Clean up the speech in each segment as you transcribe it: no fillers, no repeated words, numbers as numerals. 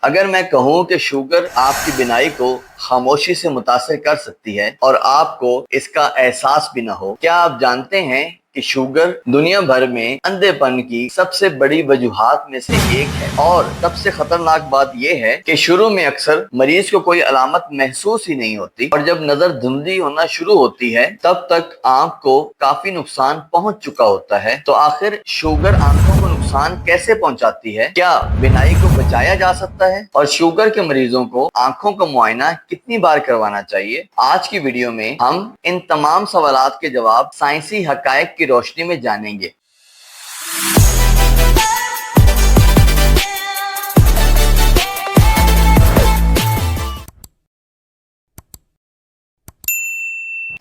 اگر میں کہوں کہ شوگر آپ کی بینائی کو خاموشی سے متاثر کر سکتی ہے اور آپ کو اس کا احساس بھی نہ ہو، کیا آپ جانتے ہیں کہ شوگر دنیا بھر میں اندھے پن کی سب سے بڑی وجوہات میں سے ایک ہے؟ اور سب سے خطرناک بات یہ ہے کہ شروع میں اکثر مریض کو کوئی علامت محسوس ہی نہیں ہوتی، اور جب نظر دھندلی ہونا شروع ہوتی ہے تب تک آنکھ کو کافی نقصان پہنچ چکا ہوتا ہے۔ تو آخر شوگر آنکھوں کو نقصان کیسے پہنچاتی ہے؟ کیا بینائی کو بچایا جا سکتا ہے؟ اور شوگر کے مریضوں کو آنکھوں کا معائنہ کتنی بار کروانا چاہیے؟ آج کی ویڈیو میں ہم ان تمام سوالات کے جواب سائنسی حقائق کی روشنی میں جانیں گے۔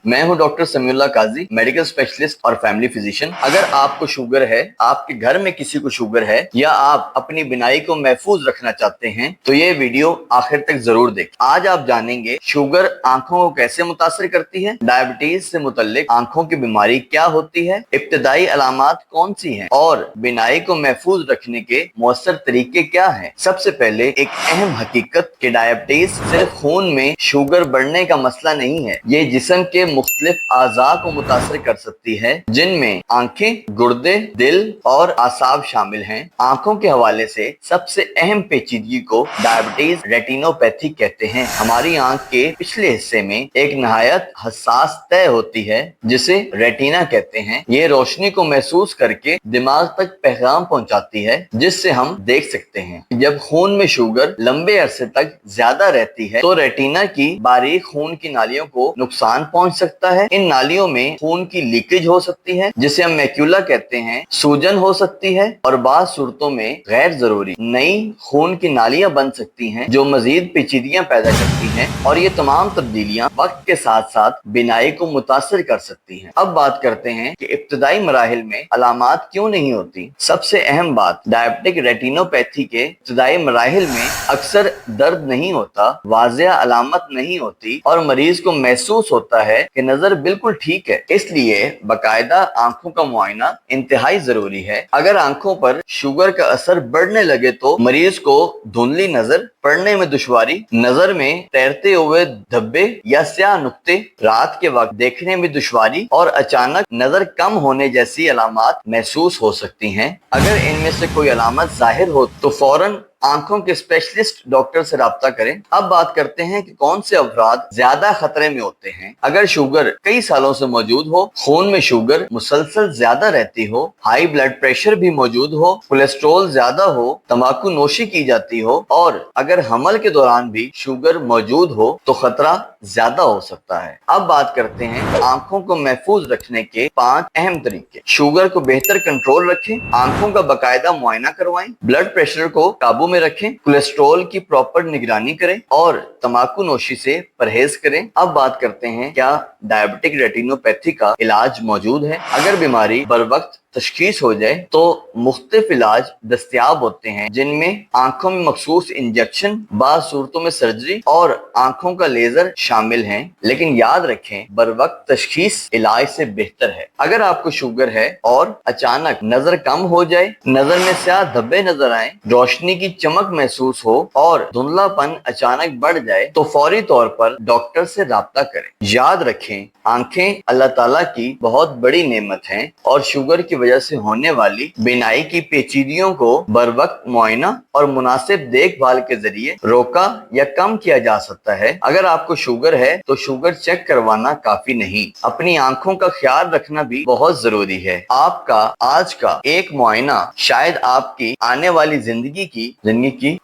میں ہوں ڈاکٹر سمیع اللہ قاضی، میڈیکل اسپیشلسٹ اور فیملی فزیشین۔ اگر آپ کو شوگر ہے، آپ کے گھر میں کسی کو شوگر ہے، یا آپ اپنی بینائی کو محفوظ رکھنا چاہتے ہیں تو یہ ویڈیو آخر تک ضرور دیکھیں۔ آج آپ جانیں گے شوگر آنکھوں کو کیسے متاثر کرتی ہے، ڈائبٹیز سے متعلق آنکھوں کی بیماری کیا ہوتی ہے، ابتدائی علامات کون سی ہیں، اور بینائی کو محفوظ رکھنے کے مؤثر طریقے کیا ہیں۔ سب سے پہلے ایک اہم حقیقت کہ ڈائبٹیز صرف خون میں شوگر بڑھنے کا مسئلہ نہیں ہے، یہ جسم کے مختلف اعضاء کو متاثر کر سکتی ہے، جن میں آنکھیں، گردے، دل اور اعصاب شامل ہیں۔ آنکھوں کے حوالے سے سب سے اہم پیچیدگی کو ڈائبٹیز ریٹینوپیتھی کہتے ہیں۔ ہماری آنکھ کے پچھلے حصے میں ایک نہایت حساس تہہ ہوتی ہے جسے ریٹینا کہتے ہیں۔ یہ روشنی کو محسوس کر کے دماغ تک پیغام پہنچاتی ہے جس سے ہم دیکھ سکتے ہیں۔ جب خون میں شوگر لمبے عرصے تک زیادہ رہتی ہے تو ریٹینا کی باریک خون کی نالیوں کو نقصان پہنچ سکتا ہے۔ ان نالیوں میں خون کی لیکیج ہو سکتی ہے جسے ہم میکیولا کہتے ہیں، سوجن ہو سکتی ہے، اور بعض صورتوں میں غیر ضروری نئی خون کی نالیاں بن سکتی ہیں جو مزید پیچیدگیاں پیدا کرتی ہیں، اور یہ تمام تبدیلیاں وقت کے ساتھ ساتھ بینائی کو متاثر کر سکتی ہیں۔ اب بات کرتے ہیں کہ ابتدائی مراحل میں علامات کیوں نہیں ہوتی۔ سب سے اہم بات، ڈائبٹک ریٹینوپیتھی کے ابتدائی مراحل میں اکثر درد نہیں ہوتا، واضح علامت نہیں ہوتی، اور مریض کو محسوس ہوتا ہے کہ نظر بالکل ٹھیک ہے۔ اس لیے باقاعدہ آنکھوں کا معائنہ انتہائی ضروری ہے۔ اگر آنکھوں پر شوگر کا اثر بڑھنے لگے تو مریض کو دھندلی نظر، پڑھنے میں دشواری، نظر میں تیرتے ہوئے دھبے یا سیاہ نقطے، رات کے وقت دیکھنے میں دشواری، اور اچانک نظر کم ہونے جیسی علامات محسوس ہو سکتی ہیں۔ اگر ان میں سے کوئی علامت ظاہر ہو تو فوراً آنکھوں کے اسپیشلسٹ ڈاکٹر سے رابطہ کریں۔ اب بات کرتے ہیں کہ کون سے افراد زیادہ خطرے میں ہوتے ہیں۔ اگر شوگر کئی سالوں سے موجود ہو، خون میں شوگر مسلسل زیادہ رہتی ہو، ہائی بلڈ پریشر بھی موجود ہو، کولیسٹرول زیادہ ہو، تمباکو نوشی کی جاتی ہو، اور اگر حمل کے دوران بھی شوگر موجود ہو تو خطرہ زیادہ ہو سکتا ہے۔ اب بات کرتے ہیں آنکھوں کو محفوظ رکھنے کے 5 اہم طریقے۔ شوگر کو بہتر کنٹرول رکھیں، آنکھوں کا باقاعدہ معائنہ کروائیں، بلڈ پریشر کو قابو میں رکھیں، کولیسٹرول کی پراپر نگرانی کریں، اور تمباکو نوشی سے پرہیز کریں۔ اب بات کرتے ہیں کیا ڈائبٹک ریٹینوپیتھی کا علاج موجود ہے۔ اگر بیماری بروقت تشخیص ہو جائے تو مختلف علاج دستیاب ہوتے ہیں، جن میں آنکھوں میں مخصوص انجیکشن، بعض صورتوں میں سرجری اور آنکھوں کا لیزر شامل ہیں۔ لیکن یاد رکھیں، بروقت تشخیص علاج سے بہتر ہے۔ اگر آپ کو شوگر ہے اور اچانک نظر کم ہو جائے، نظر میں سیاہ دھبے نظر آئیں، روشنی کی چمک محسوس ہو، اور دھندلا پن اچانک بڑھ جائے تو فوری طور پر ڈاکٹر سے رابطہ کریں۔ یاد رکھیں، آنکھیں اللہ تعالیٰ کی بہت بڑی نعمت ہیں، اور شوگر کی وجہ سے ہونے والی بینائی کی پیچیدگیوں کو بروقت معائنہ اور مناسب دیکھ بھال کے ذریعے روکا یا کم کیا جا سکتا ہے۔ اگر آپ کو شوگر ہے تو شوگر چیک کروانا کافی نہیں، اپنی آنکھوں کا خیال رکھنا بھی بہت ضروری ہے۔ آپ کا آج کا ایک معائنہ شاید آپ کی آنے والی زندگی کی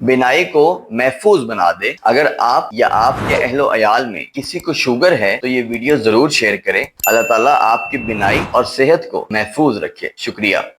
بینائی کو محفوظ بنا دے۔ اگر آپ یا آپ کے اہل و عیال میں کسی کو شوگر ہے تو یہ ویڈیو ضرور شیئر کریں۔ اللہ تعالیٰ آپ کی بینائی اور صحت کو محفوظ رکھے۔ شکریہ۔